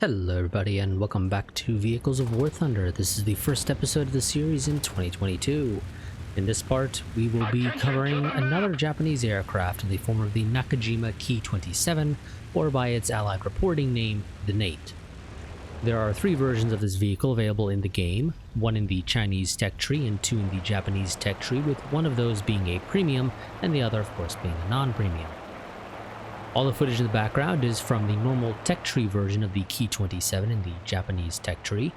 Hello everybody and welcome back to Vehicles of War Thunder. This is the first episode of the series in 2022. In this part, we will be covering another Japanese aircraft in the form of the Nakajima Ki-27, or by its allied reporting name, the Nate. There are three versions of this vehicle available in the game, one in the Chinese tech tree and two in the Japanese tech tree, with one of those being a premium and the other of course being a non-premium. All the footage in the background is from the normal tech tree version of the Ki-27 in the Japanese tech tree.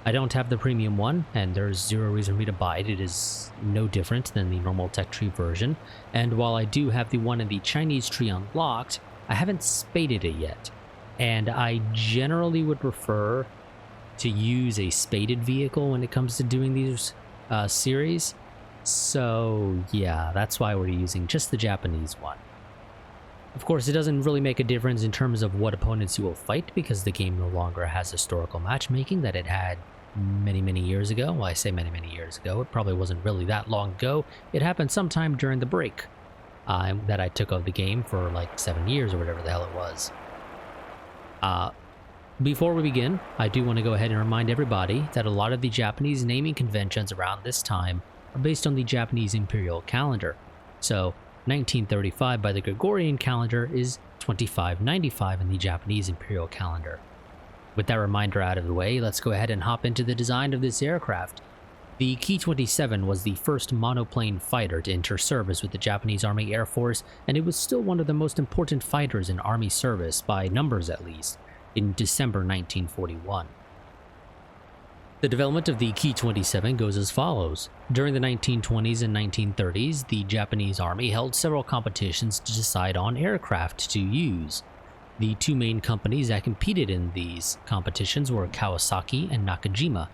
I don't have the premium one, and there's zero reason for me to buy it. It is no different than the normal tech tree version, and while I do have the one in the Chinese tree unlocked, I haven't spaded it yet. And I generally would prefer to use a spaded vehicle when it comes to doing these series. So yeah, that's why we're using just the Japanese one. Of course, it doesn't really make a difference in terms of what opponents you will fight, because the game no longer has historical matchmaking that it had many years ago. Well, I say many years ago. It probably wasn't really that long ago. It happened sometime during the break that I took of the game for like 7 years or whatever the hell it was. Before we begin, I do want to go ahead and remind everybody that a lot of the Japanese naming conventions around this time are based on the Japanese imperial calendar. So 1935 by the Gregorian calendar is 2595 in the Japanese imperial calendar. With that reminder out of the way, let's go ahead and hop into the design of this aircraft. The Ki-27 was the first monoplane fighter to enter service with the Japanese Army Air Force, and it was still one of the most important fighters in Army service, by numbers at least, in December 1941. The development of the Ki-27 goes as follows. During the 1920s and 1930s, the Japanese Army held several competitions to decide on aircraft to use. The two main companies that competed in these competitions were Kawasaki and Nakajima.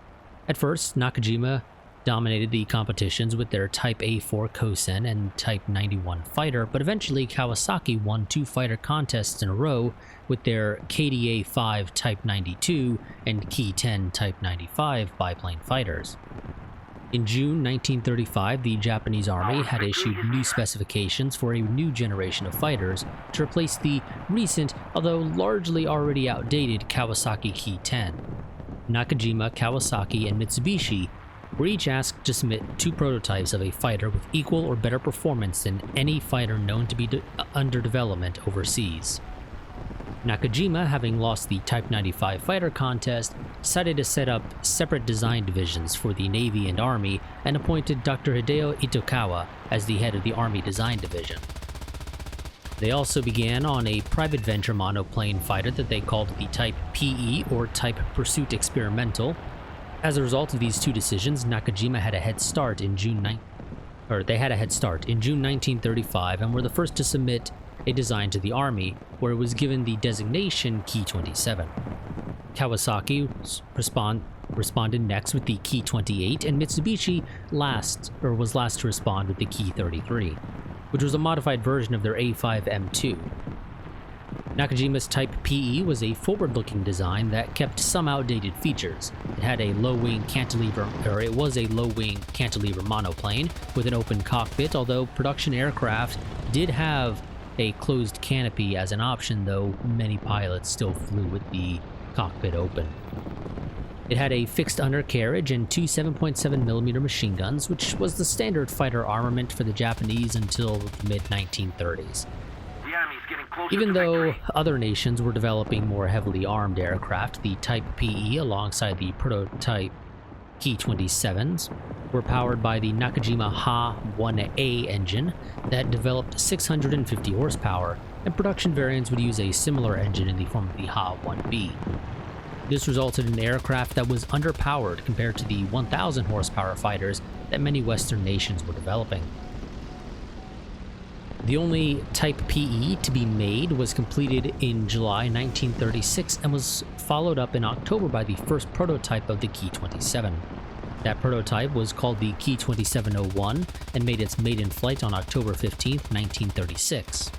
At first, Nakajima dominated the competitions with their Type A4 Kosen and Type 91 fighter, but eventually Kawasaki won two fighter contests in a row with their KDA-5 Type 92 and Ki-10 Type 95 biplane fighters. In June 1935, the Japanese Army had issued new specifications for a new generation of fighters to replace the recent, although largely already outdated, Kawasaki Ki-10. Nakajima, Kawasaki, and Mitsubishi were each asked to submit two prototypes of a fighter with equal or better performance than any fighter known to be under development overseas. Nakajima, having lost the Type 95 fighter contest, decided to set up separate design divisions for the Navy and Army and appointed Dr. Hideo Itokawa as the head of the Army Design Division. They also began on a private venture monoplane fighter that they called the Type PE, or Type Pursuit Experimental. As a result of these two decisions, Nakajima had a head start in June 1935 and were the first to submit a design to the Army, where it was given the designation Ki-27. Kawasaki responded next with the Ki-28, and Mitsubishi was last to respond with the Ki-33, which was a modified version of their A5M2. Nakajima's Type PE was a forward-looking design that kept some outdated features. It had a low-wing cantilever monoplane with an open cockpit, although production aircraft did have a closed canopy as an option, though many pilots still flew with the cockpit open. It had a fixed undercarriage and two 7.7mm machine guns, which was the standard fighter armament for the Japanese until the mid-1930s. Even though other nations were developing more heavily armed aircraft, the Type PE, alongside the prototype Ki-27s, were powered by the Nakajima Ha-1A engine that developed 650 horsepower, and production variants would use a similar engine in the form of the Ha-1B. This resulted in an aircraft that was underpowered compared to the 1,000 horsepower fighters that many Western nations were developing. The only Type PE to be made was completed in July 1936 and was followed up in October by the first prototype of the Ki-27. That prototype was called the Ki-2701 and made its maiden flight on October 15, 1936.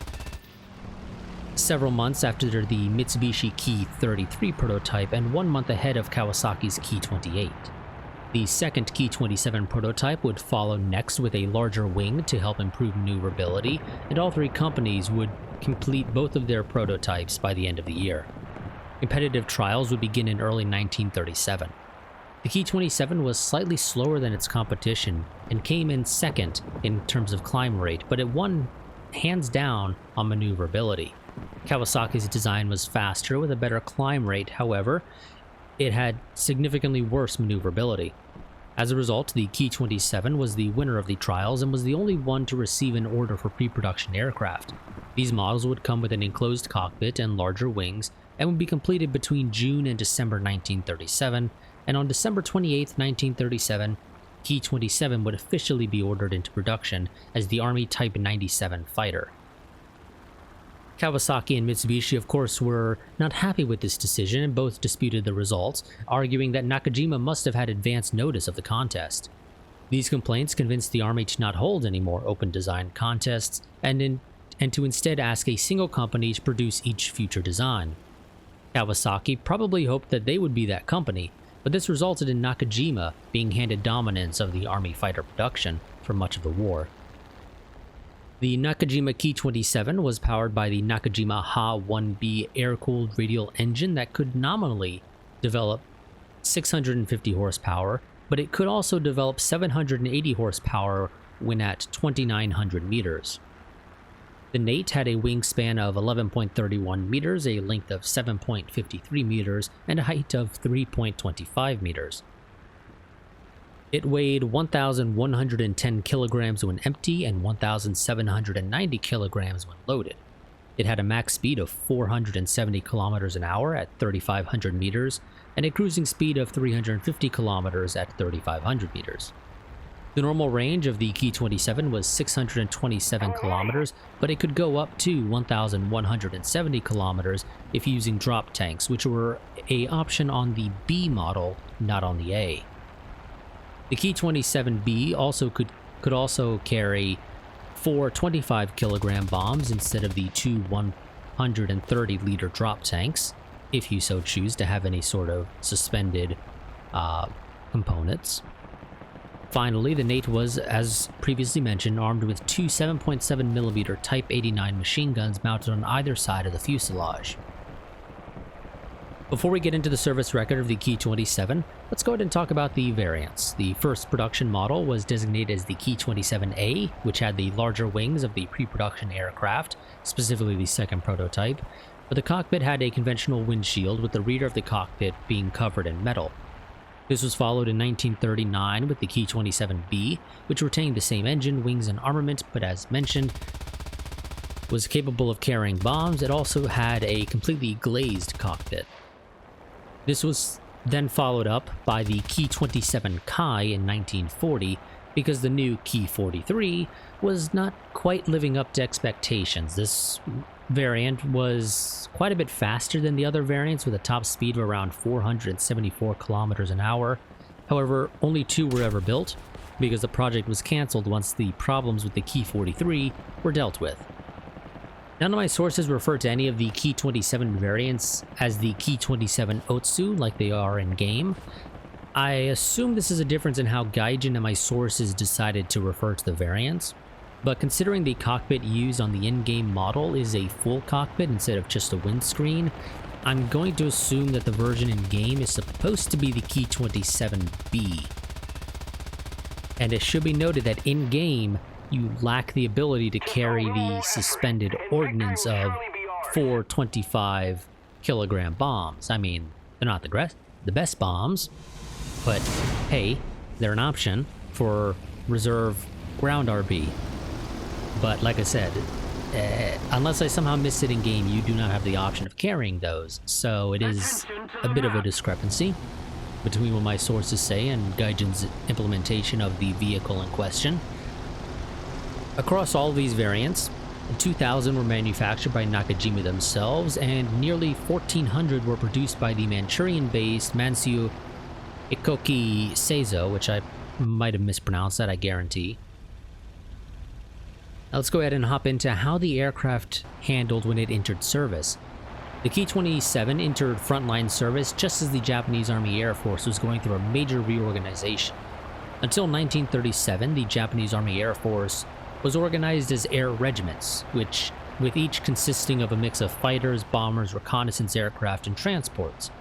Several months after the Mitsubishi Ki-33 prototype, and 1 month ahead of Kawasaki's Ki-28. The second Ki-27 prototype would follow next with a larger wing to help improve maneuverability, and all three companies would complete both of their prototypes by the end of the year. Competitive trials would begin in early 1937. The Ki-27 was slightly slower than its competition and came in second in terms of climb rate, but it won hands down on maneuverability. Kawasaki's design was faster with a better climb rate, however, it had significantly worse maneuverability. As a result, the Ki-27 was the winner of the trials and was the only one to receive an order for pre-production aircraft. These models would come with an enclosed cockpit and larger wings and would be completed between June and December 1937, and on December 28, 1937, Ki-27 would officially be ordered into production as the Army Type 97 fighter. Kawasaki and Mitsubishi, of course, were not happy with this decision and both disputed the results, arguing that Nakajima must have had advance notice of the contest. These complaints convinced the Army to not hold any more open design contests and to instead ask a single company to produce each future design. Kawasaki probably hoped that they would be that company, but this resulted in Nakajima being handed dominance of the Army fighter production for much of the war. The Nakajima Ki-27 was powered by the Nakajima Ha-1B air-cooled radial engine that could nominally develop 650 horsepower, but it could also develop 780 horsepower when at 2,900 meters. The Nate had a wingspan of 11.31 meters, a length of 7.53 meters, and a height of 3.25 meters. It weighed 1,110 kilograms when empty and 1,790 kilograms when loaded. It had a max speed of 470 kilometers an hour at 3,500 meters and a cruising speed of 350 kilometers at 3,500 meters. The normal range of the Ki-27 was 627 kilometers, but it could go up to 1,170 kilometers if using drop tanks, which were an option on the B model, not on the A. The Ki-27B could also carry 4 25-kilogram bombs instead of the 2 130-liter drop tanks, if you so choose to have any sort of suspended components. Finally, the Nate was, as previously mentioned, armed with 2 7.7mm Type 89 machine guns mounted on either side of the fuselage. Before we get into the service record of the Ki-27, let's go ahead and talk about the variants. The first production model was designated as the Ki-27A, which had the larger wings of the pre-production aircraft, specifically the second prototype, but the cockpit had a conventional windshield with the rear of the cockpit being covered in metal. This was followed in 1939 with the Ki-27B, which retained the same engine, wings, and armament, but as mentioned, was capable of carrying bombs. It also had a completely glazed cockpit. This was then followed up by the Ki-27 Kai in 1940 because the new Ki-43 was not quite living up to expectations. This variant was quite a bit faster than the other variants with a top speed of around 474 kilometers an hour. However, only 2 were ever built because the project was cancelled once the problems with the Ki-43 were dealt with. None of my sources refer to any of the Ki-27 variants as the Ki-27 Otsu like they are in-game. I assume this is a difference in how Gaijin and my sources decided to refer to the variants, but considering the cockpit used on the in-game model is a full cockpit instead of just a windscreen, I'm going to assume that the version in-game is supposed to be the Ki-27B. And it should be noted that in-game, you lack the ability to carry the suspended ordnance of 4 25-kilogram bombs. I mean, they're not the best bombs, but hey, they're an option for reserve ground RB. But like I said, unless I somehow missed it in game, you do not have the option of carrying those. So it is a bit of a discrepancy between what my sources say and Gaijin's implementation of the vehicle in question. Across all of these variants, 2,000 were manufactured by Nakajima themselves, and nearly 1,400 were produced by the Manchurian-based Mansui Ikoki Seizo, which I might have mispronounced that, I guarantee. Now let's go ahead and hop into how the aircraft handled when it entered service. The Ki-27 entered frontline service just as the Japanese Army Air Force was going through a major reorganization. Until 1937, the Japanese Army Air Force was organized as air regiments, which with each consisting of a mix of fighters, bombers, reconnaissance aircraft, and transports.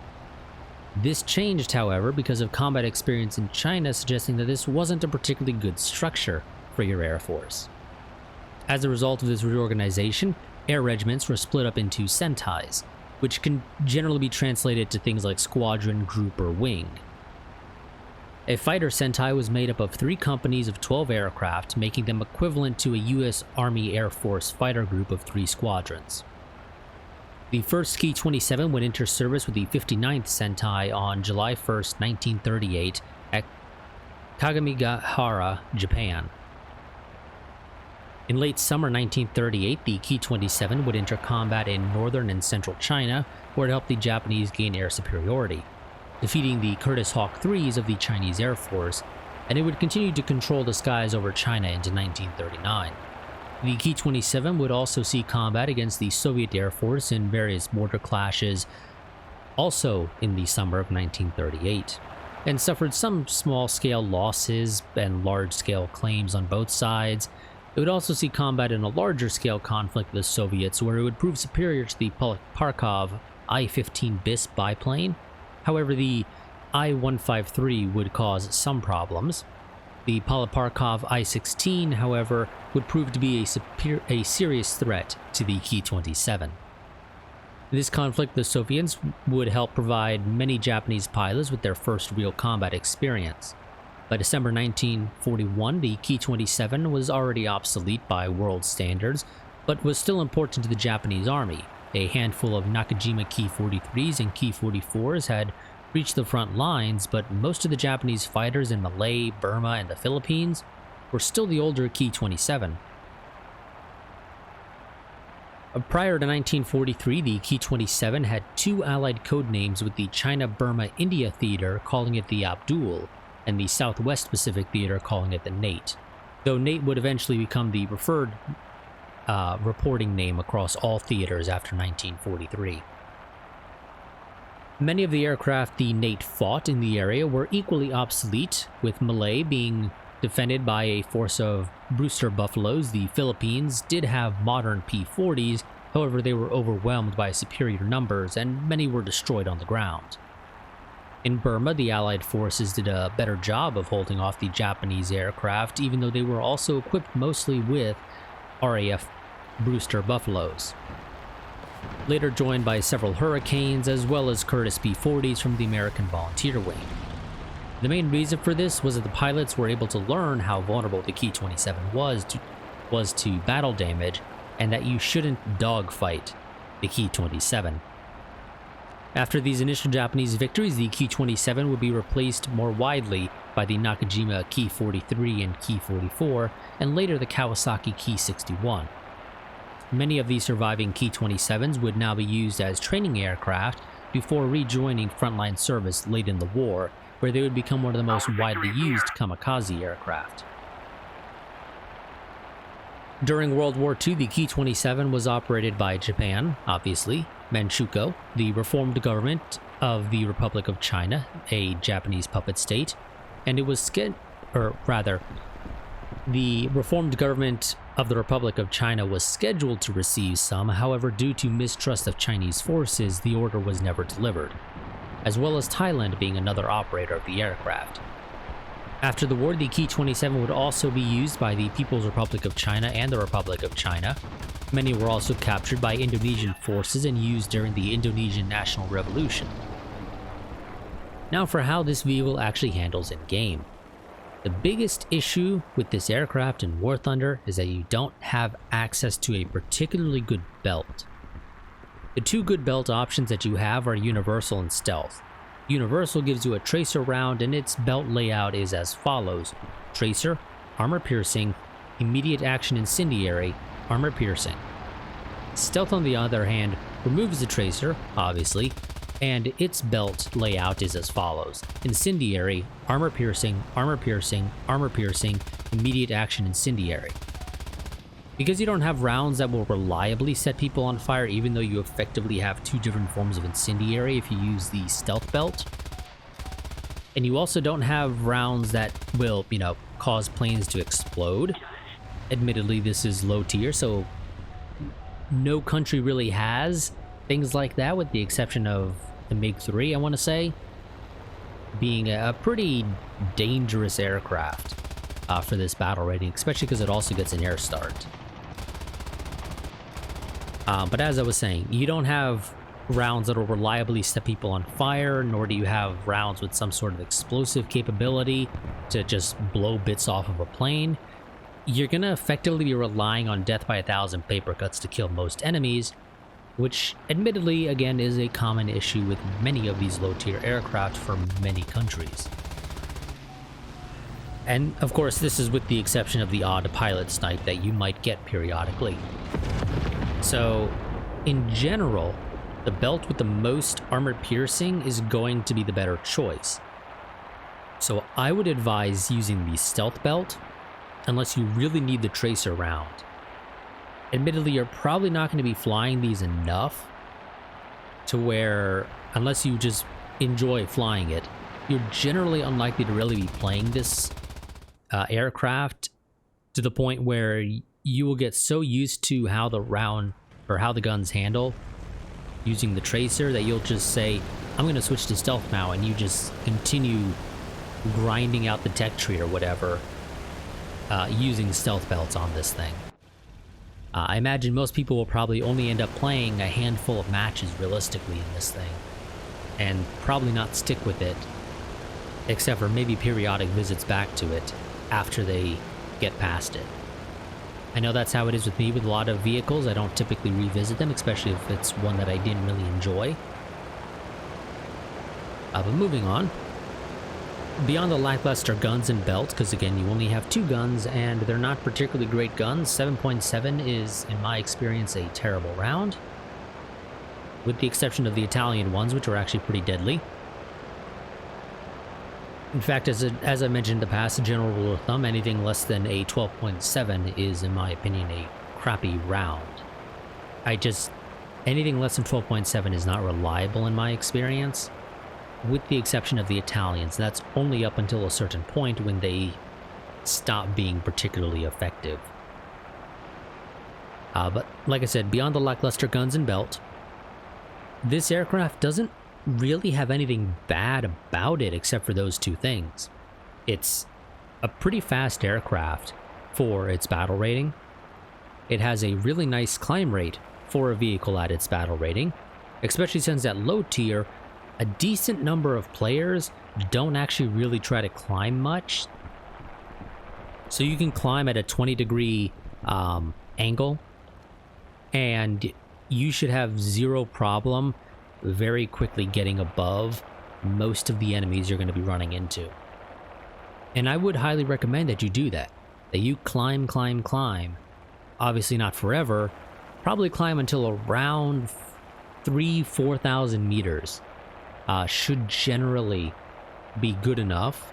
This changed, however, because of combat experience in China suggesting that this wasn't a particularly good structure for your Air Force. As a result of this reorganization, air regiments were split up into sentais, which can generally be translated to things like squadron, group, or wing. A fighter sentai was made up of 3 companies of 12 aircraft, making them equivalent to a U.S. Army Air Force fighter group of 3 squadrons. The first Ki-27 would enter service with the 59th Sentai on July 1, 1938 at Kagamigahara, Japan. In late summer 1938, the Ki-27 would enter combat in northern and central China, where it helped the Japanese gain air superiority, defeating the Curtiss Hawk 3s of the Chinese Air Force, and it would continue to control the skies over China into 1939. The Ki-27 would also see combat against the Soviet Air Force in various border clashes, also in the summer of 1938, and suffered some small-scale losses and large-scale claims on both sides. It would also see combat in a larger-scale conflict with the Soviets, where it would prove superior to the Parkov I-15 BIS biplane. However, the I-153 would cause some problems. The Poliparkov I-16, however, would prove to be a serious threat to the Ki-27. This conflict, the Soviets would help provide many Japanese pilots with their first real combat experience. By December 1941, the Ki-27 was already obsolete by world standards, but was still important to the Japanese Army. A handful of Nakajima Ki-43s and Ki-44s had reached the front lines, but most of the Japanese fighters in Malay, Burma, and the Philippines were still the older Ki-27. Prior to 1943, the Ki-27 had 2 allied code names, with the China-Burma-India Theater calling it the Abdul, and the Southwest Pacific Theater calling it the Nate, though Nate would eventually become the preferred reporting name across all theaters after 1943. Many of the aircraft the Nate fought in the area were equally obsolete, with Malay being defended by a force of Brewster Buffaloes. The Philippines did have modern P-40s, however they were overwhelmed by superior numbers and many were destroyed on the ground. In Burma, the Allied forces did a better job of holding off the Japanese aircraft, even though they were also equipped mostly with RAF Brewster Buffaloes, later joined by several Hurricanes as well as Curtiss P-40s from the American Volunteer Wing. The main reason for this was that the pilots were able to learn how vulnerable the Ki-27 was to battle damage, and that you shouldn't dogfight the Ki-27. After these initial Japanese victories, the Ki-27 would be replaced more widely by the Nakajima Ki-43 and Ki-44, and later the Kawasaki Ki-61. Many of these surviving Ki-27s would now be used as training aircraft before rejoining frontline service late in the war, where they would become one of the most widely used kamikaze aircraft. During World War II, the Ki-27 was operated by Japan, obviously, Manchukuo, the reformed government of the Republic of China, a Japanese puppet state, and it was the reformed government of the Republic of China was scheduled to receive some. However, due to mistrust of Chinese forces, the order was never delivered, as well as Thailand being another operator of the aircraft. After the war, the Ki-27 would also be used by the People's Republic of China and the Republic of China. Many were also captured by Indonesian forces and used during the Indonesian National Revolution. Now for how this vehicle actually handles in-game. The biggest issue with this aircraft in War Thunder is that you don't have access to a particularly good belt. The 2 good belt options that you have are Universal and Stealth. Universal gives you a tracer round, and its belt layout is as follows: Tracer, Armor Piercing, Immediate Action Incendiary, Armor Piercing. Stealth, on the other hand, removes the tracer, obviously, and its belt layout is as follows: Incendiary, Armor Piercing, Armor Piercing, Armor Piercing, Immediate Action Incendiary. Because you don't have rounds that will reliably set people on fire, even though you effectively have 2 different forms of incendiary if you use the stealth belt, and you also don't have rounds that will, cause planes to explode. Admittedly, this is low tier, so no country really has things like that, with the exception of the MiG-3, I want to say, being a pretty dangerous aircraft for this battle rating, especially because it also gets an air start. But as I was saying, you don't have rounds that will reliably set people on fire, nor do you have rounds with some sort of explosive capability to just blow bits off of a plane. You're going to effectively be relying on death by 1,000 paper cuts to kill most enemies, which admittedly, again, is a common issue with many of these low-tier aircraft for many countries. And of course, this is with the exception of the odd pilot snipe that you might get periodically. So, in general, the belt with the most armor piercing is going to be the better choice. So I would advise using the stealth belt, unless you really need the tracer round. Admittedly, you're probably not going to be flying these enough to where, unless you just enjoy flying it, you're generally unlikely to really be playing this aircraft to the point where you will get so used to how the round or how the guns handle using the tracer that you'll just say, I'm going to switch to stealth now, and you just continue grinding out the tech tree or whatever using stealth belts on this thing. I imagine most people will probably only end up playing a handful of matches realistically in this thing, and probably not stick with it, except for maybe periodic visits back to it after they get past it. I know that's how it is with me with a lot of vehicles. I don't typically revisit them, especially if it's one that I didn't really enjoy. But moving on. Beyond the lackluster guns and belts, because again, you only have 2 guns, and they're not particularly great guns, 7.7 is, in my experience, a terrible round. With the exception of the Italian ones, which are actually pretty deadly. In fact, as I mentioned in the past, a general rule of thumb, anything less than a 12.7 is, in my opinion, a crappy round. Anything less than 12.7 is not reliable in my experience, with the exception of the Italians. That's only up until a certain point when they stop being particularly effective. But like I said, beyond the lackluster guns and belt, this aircraft doesn't really have anything bad about it except for those 2 things. It's a pretty fast aircraft for its battle rating. It has a really nice climb rate for a vehicle at its battle rating, especially since at low tier, a decent number of players don't actually really try to climb much. So you can climb at a 20-degree angle, and you should have zero problem very quickly getting above most of the enemies you're going to be running into. And I would highly recommend that you do that. That you climb. Obviously not forever. Probably climb until around 3,000-4,000 meters. Should generally be good enough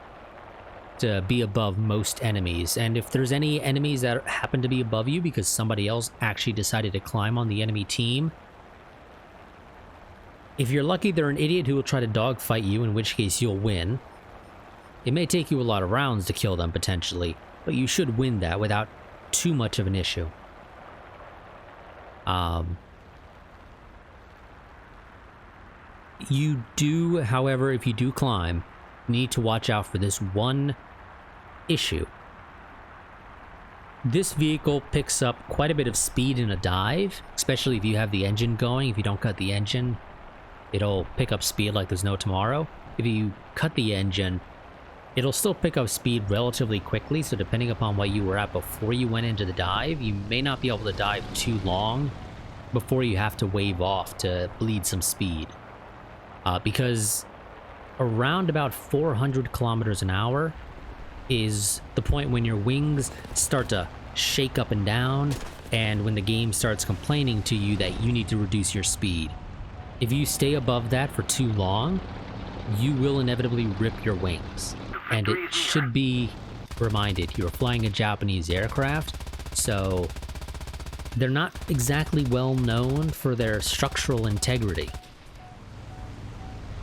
to be above most enemies. And if there's any enemies that happen to be above you because somebody else actually decided to climb on the enemy team, if you're lucky, they're an idiot who will try to dogfight you, in which case you'll win. It may take you a lot of rounds to kill them, potentially, but you should win that without too much of an issue. You do, however, if you do climb, need to watch out for this one issue. This vehicle picks up quite a bit of speed in a dive, especially if you have the engine going. If you don't cut the engine, it'll pick up speed like there's no tomorrow. If you cut the engine, it'll still pick up speed relatively quickly, so depending upon what you were at before you went into the dive, you may not be able to dive too long before you have to wave off to bleed some speed. Because around about 400 kilometers an hour is the point when your wings start to shake up and down, and when the game starts complaining to you that you need to reduce your speed. If you stay above that for too long, you will inevitably rip your wings. And it should be reminded, you're flying a Japanese aircraft, so they're not exactly well known for their structural integrity,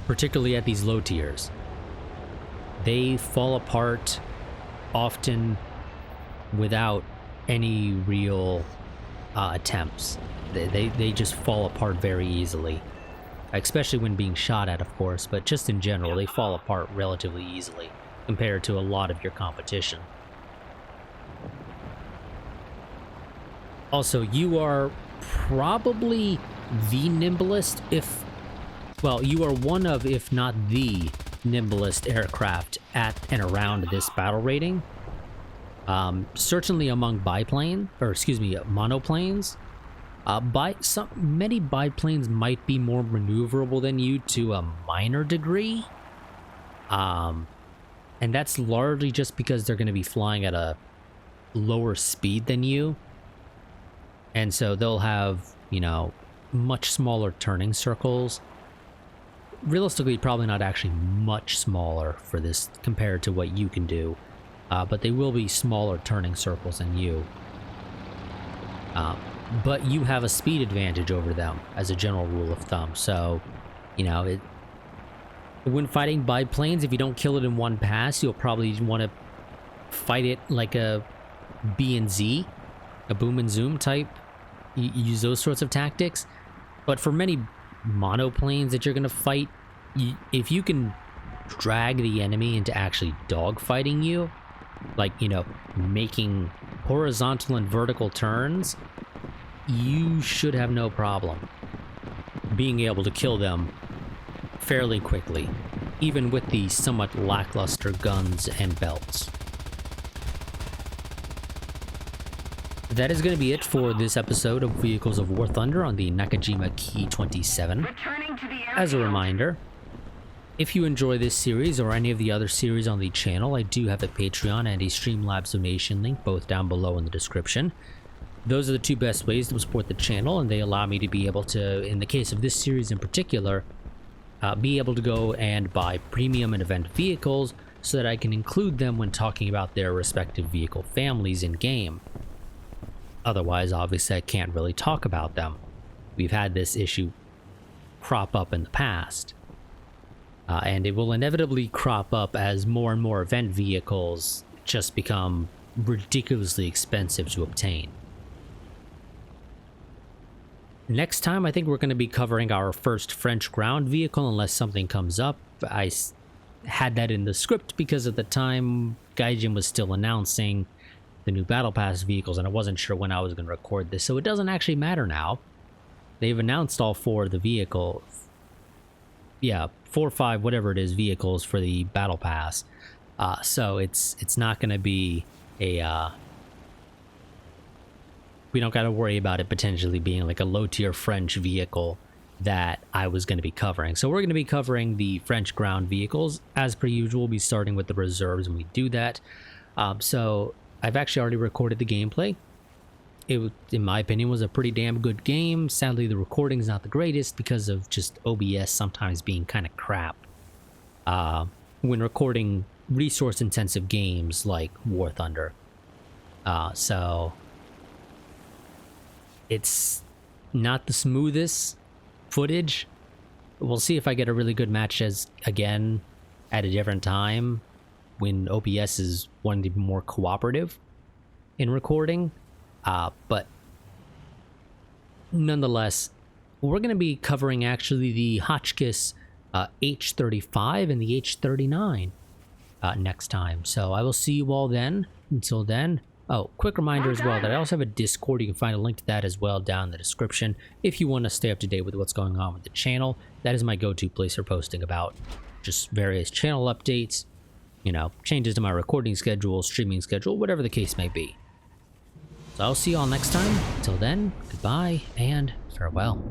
particularly at these low tiers. They fall apart often without any real attempts. They just fall apart very easily. Especially when being shot at, of course, but just in general, they fall apart relatively easily compared to a lot of your competition. Also, you are probably the nimblest, well, you are one of, if not the nimblest aircraft at and around this battle rating. Certainly among monoplanes. Many biplanes might be more maneuverable than you to a minor degree. And that's largely just because they're going to be flying at a lower speed than you. And so they'll have, you know, much smaller turning circles. Realistically, probably not actually much smaller for this compared to what you can do. But they will be smaller turning circles than you. But you have a speed advantage over them as a general rule of thumb. So, you know, when fighting biplanes, if you don't kill it in one pass, you'll probably want to fight it like a B and Z, a boom and zoom type. You use those sorts of tactics. But for many monoplanes that you're going to fight, if you can drag the enemy into actually dogfighting you, like, you know, making horizontal and vertical turns, you should have no problem being able to kill them fairly quickly, even with the somewhat lackluster guns and belts. That is going to be it for this episode of Vehicles of War Thunder on the Nakajima Ki-27. As a reminder, if you enjoy this series or any of the other series on the channel, I do have a Patreon and a Streamlabs donation link, both down below in the description. Those are the two best ways to support the channel, and they allow me to be able to, in the case of this series in particular, be able to go and buy premium and event vehicles so that I can include them when talking about their respective vehicle families in-game. Otherwise, obviously, I can't really talk about them. We've had this issue crop up in the past. And it will inevitably crop up as more and more event vehicles just become ridiculously expensive to obtain. Next time, I think we're going to be covering our first French ground vehicle, unless something comes up. I had that in the script because at the time, Gaijin was still announcing the new Battle Pass vehicles, and I wasn't sure when I was going to record this, so it doesn't actually matter now. They've announced all four of the vehicles. Yeah, 4 or 5, whatever it is, vehicles for the Battle Pass. So it's not going to be a... we don't got to worry about it potentially being like a low-tier French vehicle that I was going to be covering. So we're going to be covering the French ground vehicles. As per usual, we'll be starting with the reserves when we do that. So I've actually already recorded the gameplay. It, in my opinion, was a pretty damn good game. Sadly, the recording's not the greatest because of just OBS sometimes being kind of crap. When recording resource-intensive games like War Thunder. So it's not the smoothest footage. We'll see if I get a really good match again at a different time when OBS is wanting to be more cooperative in recording. But nonetheless, we're going to be covering actually the Hotchkiss H35 and the H39 next time. So I will see you all then. Until then, oh, quick reminder as well that I also have a Discord. You can find a link to that as well down in the description if you want to stay up to date with what's going on with the channel. That is my go-to place for posting about just various channel updates, you know, changes to my recording schedule, streaming schedule, whatever the case may be. So I'll see you all next time. Until then, goodbye and farewell.